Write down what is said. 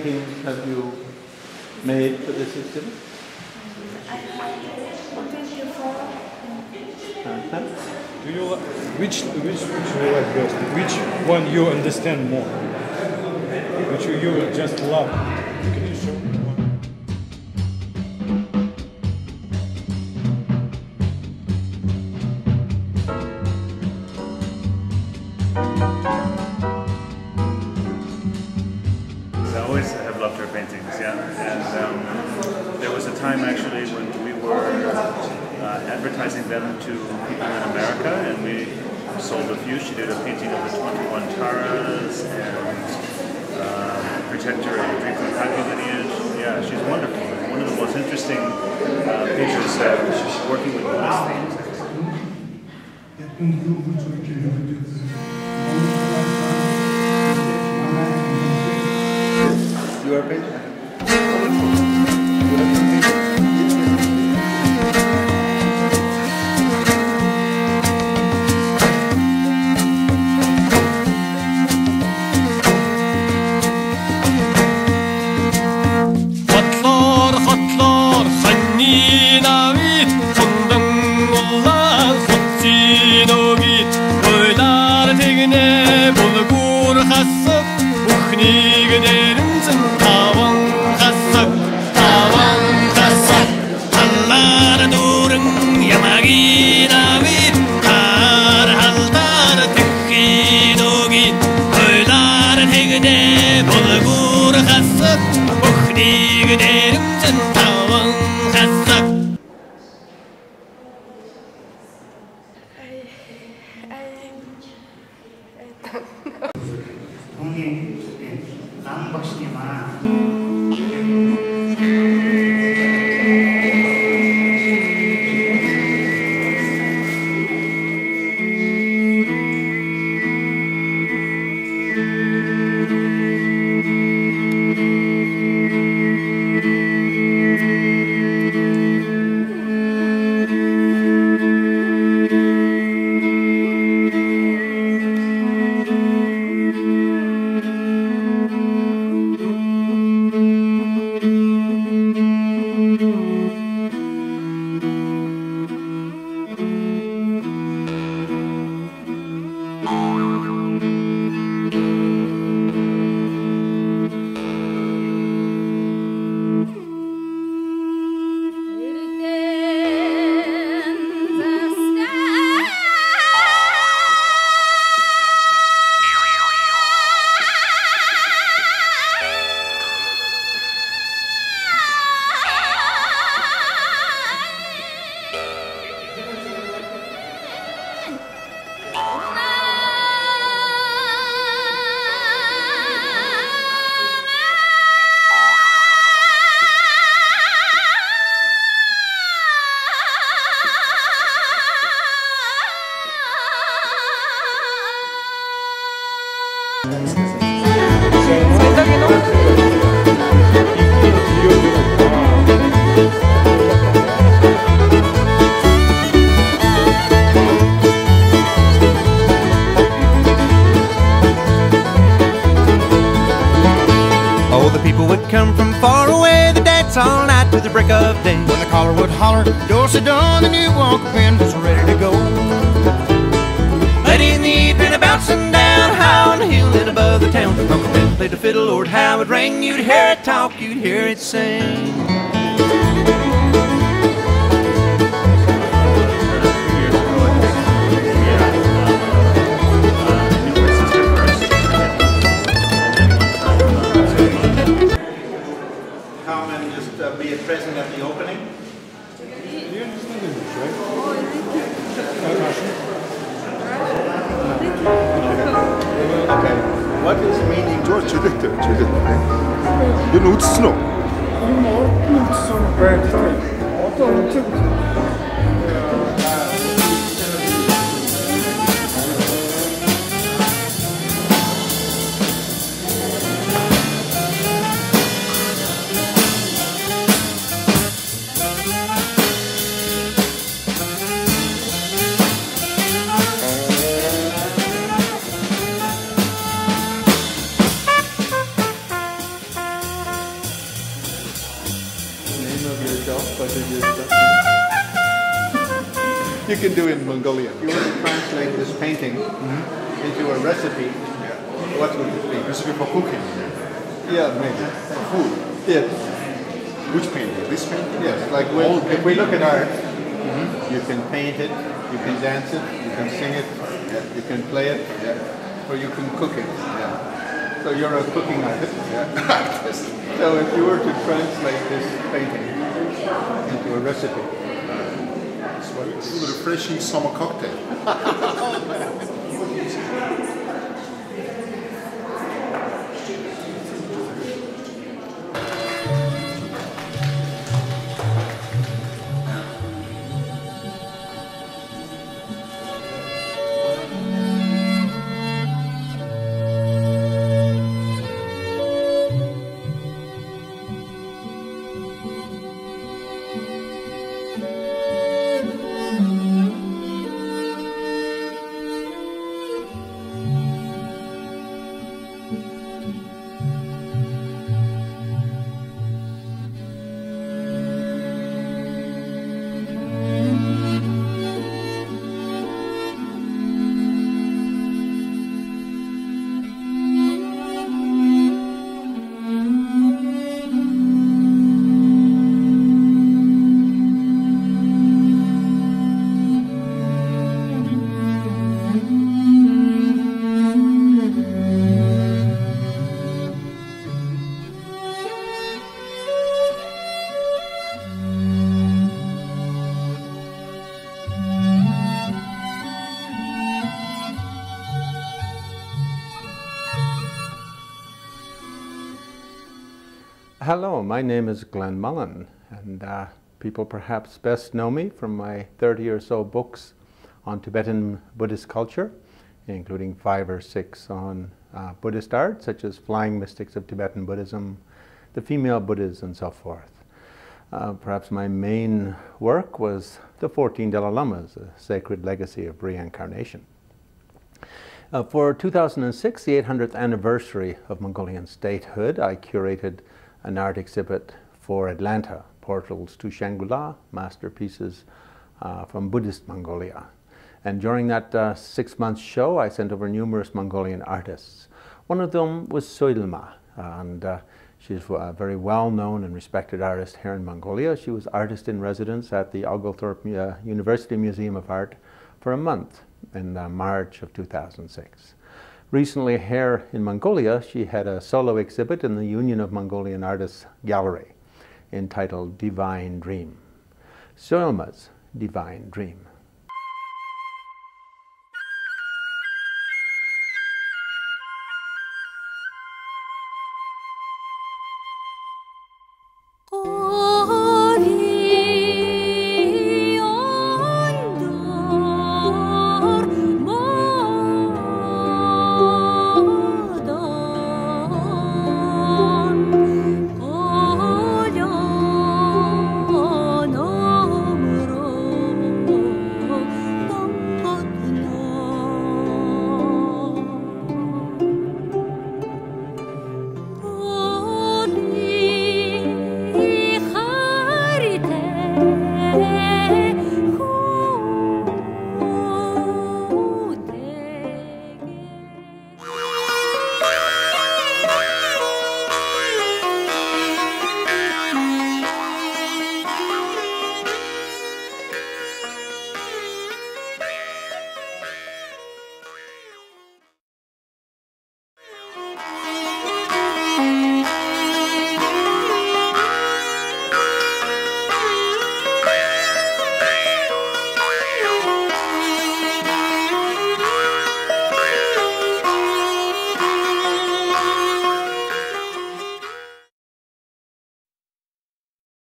paintings have you made for this exhibit? I have 24. Do you which do you like best? Which one you understand more? Which you just love? Can you show me one? I always have loved her paintings, yeah. And there was a time actually when we were advertising them to people in America, and we sold a few. She did a painting of the 21 Taras and Protector of the Dream from Kagi lineage. Yeah, she's wonderful. One of the most interesting painters working with Buddhist themes. You are a painter? Come from far away, they dance all night to the break of day. When the caller would holler, doors are done, and you walk up in, was ready to go. Late in the evening, a bouncing down high on the hill and above the town. Uncle Ben played the fiddle, Lord, how it rang. You'd hear it talk, you'd hear it sing. Be present at the opening. You understand English, right? Okay. What is the meaning? 얘는 어디서 너? can do in Mongolian. If you were to translate this painting into a recipe, what would it be? Recipe for cooking. Yeah, maybe. For food. Yes. Which painting? This painting? Yes, like if we look at art, you can paint it, you can dance it, you can sing it, you can play it, or you can cook it. So you're a cooking artist. So if you were to translate this painting into a recipe, It's a refreshing summer cocktail. Hello, my name is Glenn Mullen, and people perhaps best know me from my 30 or so books on Tibetan Buddhist culture, including 5 or 6 on Buddhist art, such as Flying Mystics of Tibetan Buddhism, The Female Buddhas, and so forth. Perhaps my main work was The 14 Dalai Lamas, a sacred legacy of reincarnation. For 2006, the 800th anniversary of Mongolian statehood, I curated an art exhibit for Atlanta, Portals to Shangri-La, Masterpieces from Buddhist Mongolia. And during that 6-month show, I sent over numerous Mongolian artists. One of them was Soilma, and she's a very well-known and respected artist here in Mongolia. She was artist in residence at the Oglethorpe University Museum of Art for a month in March of 2006. Recently here in Mongolia, she had a solo exhibit in the Union of Mongolian Artists Gallery entitled Divine Dream. Soilma's Divine Dream.